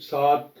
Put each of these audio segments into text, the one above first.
7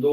2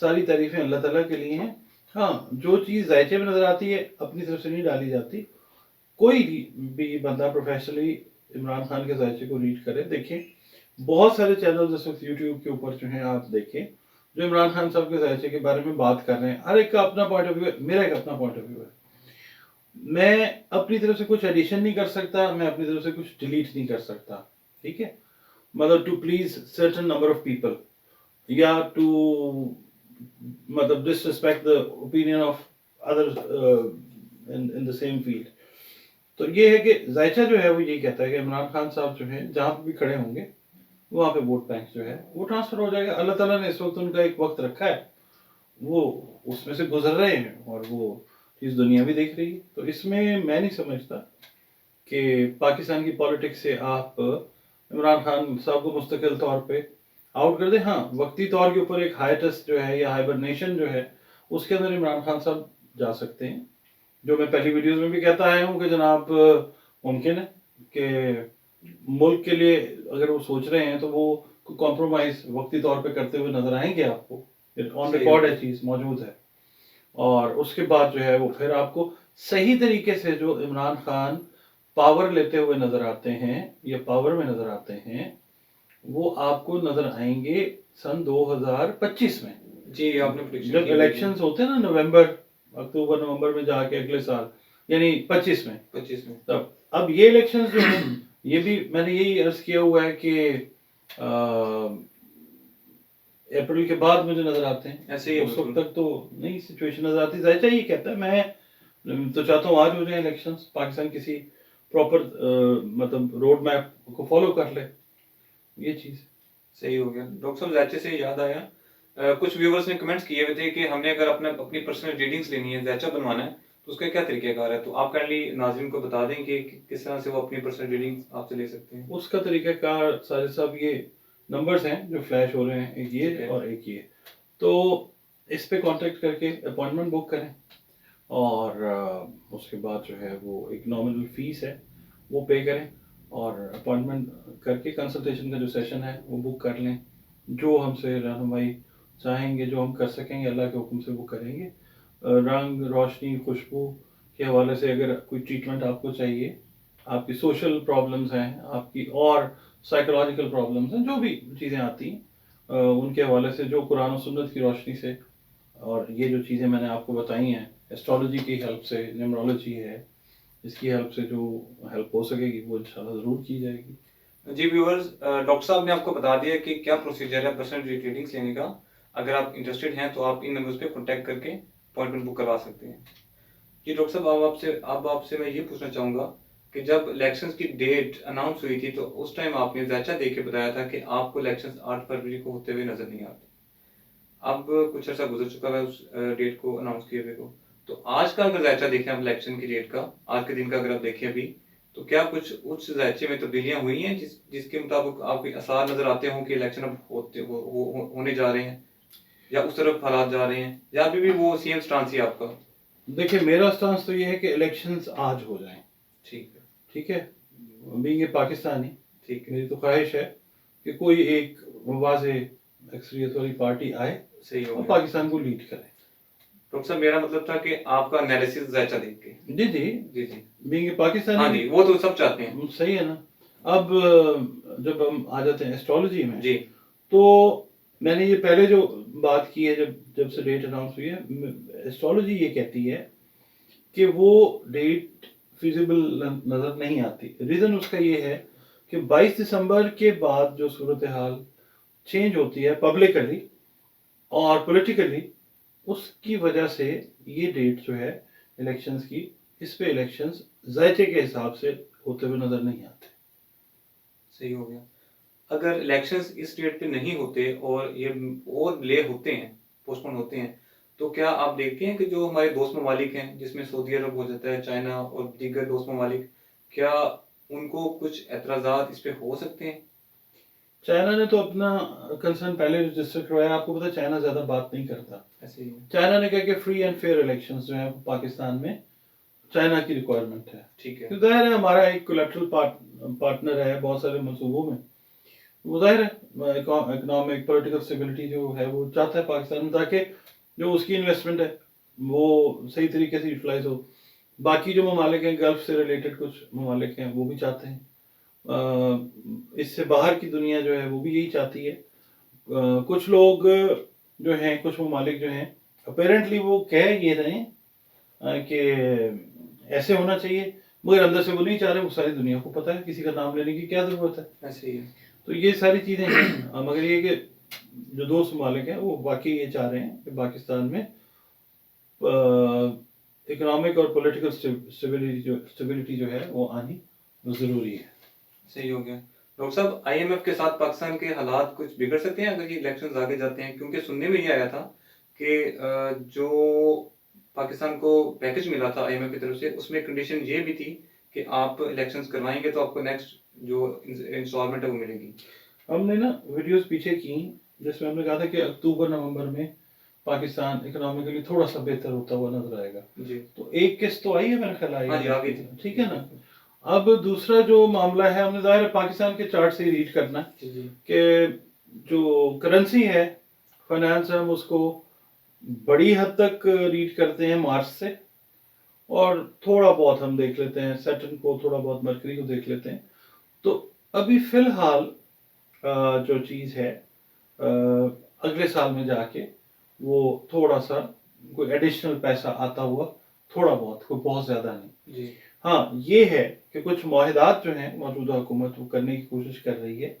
ساری تعریفیں اللہ تعالیٰ کے لیے ہیں. ہاں جو چیز ذائچے میں نظر آتی ہے اپنی طرف سے نہیں ڈالی جاتی. کوئی بھی بندہ پروفیشنلی عمران خان کے ذائچے کو ریڈ کرے. دیکھیں بہت سارے چینل اس وقت یوٹیوب کے اوپر جو ہیں آپ دیکھیں جو عمران خان صاحب کے ذائچے کے بارے میں بات کر رہے ہیں. ہر ایک کا اپنا پوائنٹ آف ویو ہے, میرا ایک اپنا پوائنٹ آف ویو ہے. میں اپنی طرف سے کچھ ایڈیشن نہیں کر سکتا, میں اپنی طرف سے کچھ ڈیلیٹ نہیں کر سکتا. ٹھیک ہے, مطلب to please certain number of people یا ٹو مطلب disrespect the opinion of other in the same field. تو یہ ہے کہ ذائچہ جو ہے وہ یہی کہتا ہے کہ عمران خان صاحب جو ہیں جہاں پہ بھی کھڑے ہوں گے وہاں پہ ووٹ بینک جو ہے وہ ٹرانسفر ہو جائے گا. اللہ تعالیٰ نے اس وقت ان کا ایک وقت رکھا ہے, وہ اس میں سے گزر رہے ہیں اور وہ چیز دنیا بھی دیکھ رہی ہے. تو اس میں میں نہیں سمجھتا کہ پاکستان کی پالیٹکس سے آپ عمران خان صاحب کو مستقل طور پہ آؤٹ کر دیں. ہاں وقتی طور کے اوپر ایک ہائٹس جو ہے یا ہائبرنیشن جو ہے اس کے اندر عمران خان صاحب جا سکتے ہیں, جو میں پہلی ویڈیوز میں بھی کہتا آیا ہوں کہ جناب ممکن ہے کہ ملک کے لیے اگر وہ سوچ رہے ہیں تو وہ کمپرومائز وقتی طور پہ کرتے ہوئے نظر آئیں گے. آپ کو آن ریکارڈ ہے, چیز موجود ہے. اور اس کے بعد جو ہے وہ پھر آپ کو صحیح طریقے سے جو عمران خان پاور لیتے ہوئے نظر آتے ہیں یا پاور میں نظر آتے ہیں وہ آپ کو نظر آئیں گے سن 2025 میں. جی آپ نے جب الیکشنز ہوتے ہیں نا اکتوبر نومبر میں جا کے اگلے سال یعنی 25 میں تب اب یہ الیکشنز جو ہیں یہ بھی میں نے یہی عرض کیا ہوا ہے کہ اپریل کے بعد مجھے نظر آتے ہیں. ایسے ہی اس وقت تک تو نہیں سچویشن نظر آتی. ذائچہ یہ کہتا ہے میں تو چاہتا ہوں آج ہو جائیں الیکشنز, پاکستان کسی پراپر مطلب روڈ میپ کو فالو کر لے. یہ چیز صحیح ہو گیا. ڈاکٹر صاحب ذائچے سے یاد آیا کچھ ویورز نے کمنٹس کیے ہوئے تھے کہ ہم نے اگر اپنی پرسنل ریڈنگز لینی ہے, ذائچہ بنوانا ہے تو اس کا کیا طریقہ کار ہے. تو آپ کائنڈلی ناظرین کو بتا دیں کہ کس طرح سے وہ اپنی پرسنل ریڈنگز آپ سے لے سکتے ہیں. اس کا طریقہ کار ساجد صاحب یہ نمبرز ہیں جو فلیش ہو رہے ہیں, ایک یہ اور ایک یہ. تو اس پہ کانٹیکٹ کر کے اپوائنٹمنٹ بک کریں اور اس کے بعد جو ہے وہ ایک نامنل فیس ہے وہ پے کریں اور اپوائنٹمنٹ کر کے کنسلٹیشن کا جو سیشن ہے وہ بک کر لیں. جو ہم سے رہنمائی چاہیں گے, جو ہم کر سکیں گے اللہ کے حکم سے وہ کریں گے. رنگ روشنی خوشبو کے حوالے سے اگر کوئی ٹریٹمنٹ آپ کو چاہیے, آپ کی سوشل پرابلمز ہیں, آپ کی اور سائیکولوجیکل پرابلمز ہیں, جو بھی چیزیں آتی ہیں ان کے حوالے سے جو قرآن و سنت کی روشنی سے اور یہ جو چیزیں میں نے آپ کو بتائی ہیں ایسٹرالوجی کی ہیلپ سے, نیمرولوجی ہے, اس کی ہیلپ سے جو ہیلپ ہو سکے گی وہ انشاءاللہ ضرور کی جائے گی. جی ویورز, ڈاکٹر صاحب نے آپ کو بتا دیا کہ کیا پروسیجر ہے پرسنل ریڈنگز لینے کا. اگر آپ انٹرسٹڈ ہیں تو آپ ان نمبرز پہ کانٹیکٹ کر کے اپوائنٹمنٹ بک کروا سکتے ہیں. جی ڈاکٹر صاحب اب آپ سے میں یہ پوچھنا چاہوں گا کہ جب الیکشنز کی ڈیٹ اناؤنس ہوئی تھی تو اس ٹائم آپ نے ذائچہ دیکھ کے بتایا تھا کہ آپ کو الیکشنز 8 فروری کو ہوتے ہوئے نظر نہیں آتے. اب کچھ عرصہ گزر چکا ہے اس ڈیٹ کو اناؤنس کیے ہوئے کو, تو آج کا اگر ذائچہ دیکھیں آپ الیکشن کی ڈیٹ کا, آج کے دن کا اگر آپ دیکھیں ابھی, تو کیا کچھ اس ذائچے میں تبدیلیاں ہوئی ہیں جس کے مطابق آپ کو آثار نظر آتے ہوں کہ الیکشن اب ہونے جا رہے ہیں, یا اس طرف حالات جا رہے ہیں, یا ابھی بھی وہ سیم سٹانس ہی آپ کا؟ دیکھیں میرا سٹانس تو یہ ہے کہ الیکشنز آج ہو جائیں. ٹھیک ہے, بینگ اے پاکستانی ٹھیک ہے, میری تو خواہش ہے کہ کوئی ایک واضح اکثریت والی پارٹی آئے صحیح ہو اور پاکستان کو لیڈ کرے. ڈاکٹر صاحب میرا مطلب تھا کہ آپ کا انالیسس ذائچہ دیکھ کے. جی جی جی جی بینگ اے پاکستانی, ہاں جی وہ تو سب چاہتے ہیں. صحیح ہے نا. اب جب ہم آ جاتے ہیں ایسٹرالوجی میں, جی تو میں نے یہ پہلے جو بات کی ہے جب سے ڈیٹ اناؤنس ہوئی ہے, ایسٹرالوجی یہ کہتی ہے کہ وہ ڈیٹ فیزیبل نظر نہیں آتی. ریزن اس کا یہ ہے کہ 22 دسمبر کے بعد جو صورتحال چینج ہوتی ہے پبلکلی اور پولیٹیکلی, اس کی وجہ سے یہ ڈیٹ جو ہے الیکشنز کی, اس پہ الیکشنز ذائچے کے حساب سے ہوتے ہوئے نظر نہیں آتے. صحیح ہو گیا. اگر الیکشنز اس ڈیٹ پہ نہیں ہوتے اور یہ اور ڈیلے ہوتے ہیں, پوسٹ پون ہوتے ہیں, تو کیا آپ دیکھتے ہیں کہ جو ہمارے دوست ممالک ہیں جس میں سعودی عرب ہو جاتا ہے, چائنا اور دیگر دوست ممالک, کیا ان کو کچھ اعتراضات اس پہ ہو سکتے ہیں؟ چائنا نے تو اپنا کنسرن پہلے رجسٹر کروایا. آپ کو پتا چائنا زیادہ بات نہیں کرتا. ایسے ہی چائنا نے کہا کہ فری اینڈ فیئر الیکشنز جو ہیں پاکستان میں چائنا کی ریکوائرمنٹ ہے. ٹھیک ہے, ظاہر ہے ہمارا ایک کولیٹرل پارٹنر ہے بہت سارے منصوبوں میں, وہ ظاہر ہے اکنامک پولیٹیکل اسٹیبلٹی جو ہے وہ چاہتا ہے پاکستان میں، تاکہ جو اس کی انویسٹمنٹ ہے وہ صحیح طریقے سے یوٹیلائز ہو. باقی جو ممالک ہیں گلف سے ریلیٹڈ کچھ ممالک ہیں وہ بھی چاہتے ہیں. اس سے باہر کی دنیا جو ہے وہ بھی یہی چاہتی ہے. کچھ لوگ جو ہیں، کچھ ممالک جو ہیں اپیرنٹلی وہ کہہ یہ رہے ہیں کہ ایسے ہونا چاہیے، مگر اندر سے وہ نہیں چاہ رہے. وہ ساری دنیا کو پتہ ہے کسی کا نام لینے کی کیا ضرورت ہے. ایسے ہی ہے. تو یہ ساری چیزیں ہیں. مگر یہ کہ جو دوست ممالک ہیں وہ واقعی یہ چاہ رہے ہیں کہ پاکستان میں اکنامک اور پولیٹیکل اسٹیبلٹی جو ہے وہ آنی ضروری ہے. صحیح ہو گیا. ڈاکٹر صاحب آئی ایم ایف کے ساتھ پاکستان کے حالات کچھ بگڑ سکتے ہیں اگر یہ الیکشنز آگے جاتے ہیں؟ کیونکہ سننے میں یہ آیا تھا کہ جو پاکستان کو پیکج ملا تھا آئی ایم ایف کی طرف سے، اس میں کنڈیشن یہ بھی تھی کہ آپ الیکشنز کروائیں گے تو آپ کو نیکسٹ جو انسٹالمنٹ ہے وہ ملے گی. ہم نے نا ویڈیوز پیچھے کی جس میں ہم نے کہا تھا کہ اکتوبر نومبر میں پاکستان اکنامکلی تھوڑا سا بہتر ہوتا ہوا نظر آئے گا. جی. تو ایک قسط تو آئی ہے میرا خیال ہاں جی، آ گئی تھی. ٹھیک ہے نا. اب دوسرا جو معاملہ ہے، ہم نے ظاہر ہے پاکستان کے چارٹ سے ریڈ کرنا ہے جی. کہ جو کرنسی ہے، فائنانس، ہم اس کو بڑی حد تک ریڈ کرتے ہیں مارچ سے، اور تھوڑا بہت ہم دیکھ لیتے ہیں سیٹرن کو، تھوڑا بہت مرکری کو دیکھ لیتے ہیں. تو ابھی فی الحال جو چیز ہے اگلے سال میں جا کے وہ تھوڑا سا کوئی ایڈیشنل پیسہ آتا ہوا، تھوڑا بہت، کوئی بہت زیادہ نہیں. جی. ہاں یہ ہے کہ کچھ معاہدات جو ہیں موجودہ حکومت وہ کرنے کی کوشش کر رہی ہے.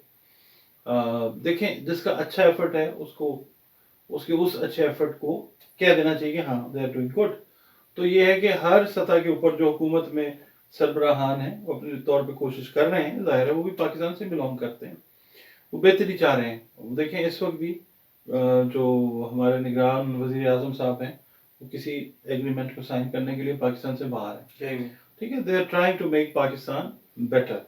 دیکھیں جس کا اچھا ایفرٹ ہے اس کو اس اچھے ایفرٹ کو کہہ دینا چاہیے کہ ہاں دے آر ڈوئنگ گڈ. تو یہ ہے کہ ہر سطح کے اوپر جو حکومت میں سربراہان ہیں وہ اپنے طور پہ کوشش کر رہے ہیں. ظاہر ہے وہ بھی پاکستان سے بلانگ کرتے ہیں، وہ بہتری چاہ رہے ہیں. دیکھیں اس وقت بھی جو ہمارے نگران وزیر اعظم صاحب ہیں وہ کسی ایگریمنٹ کو سائن کرنے کے لیے پاکستان سے باہر ہیں. ٹھیک ہے، they are trying to make Pakistan better.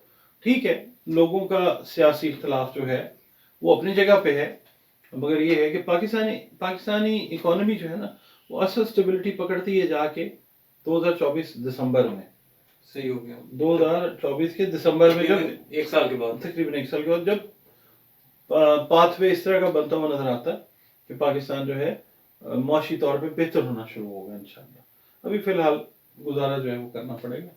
ٹھیک ہے، لوگوں کا سیاسی اختلاف جو ہے وہ اپنی جگہ پہ ہے، مگر یہ ہے کہ پاکستانی اکانومی جو ہے نا وہ اصل اسٹیبلٹی پکڑتی ہے جا کے 2024 دسمبر میں. صحیح ہو گیا. 2024 کے دسمبر میں، جب ایک سال کے بعد، تقریباً ایک سال کے بعد، جب پاتھ وے اس طرح کا بنتا ہوا نظر آتا ہے کہ پاکستان جو ہے معاشی طور پہ بہتر ہونا شروع ہوگا انشاءاللہ. ابھی فی الحال گزارا جو ہے وہ کرنا پڑے گا.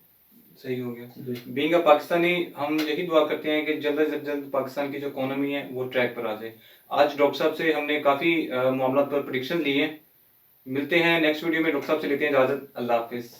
صحیح ہو گیا. بینگ اے پاکستانی ہم یہی دعا کرتے ہیں کہ جلد از جلد پاکستان کی جو اکانومی ہے وہ ٹریک پر آ جائے. آج ڈاکٹر صاحب سے ہم نے کافی معاملات پر پریڈکشن لی ہیں. ملتے ہیں نیکسٹ ویڈیو میں. ڈاکٹر صاحب سے لیتے ہیں اجازت. اللہ حافظ.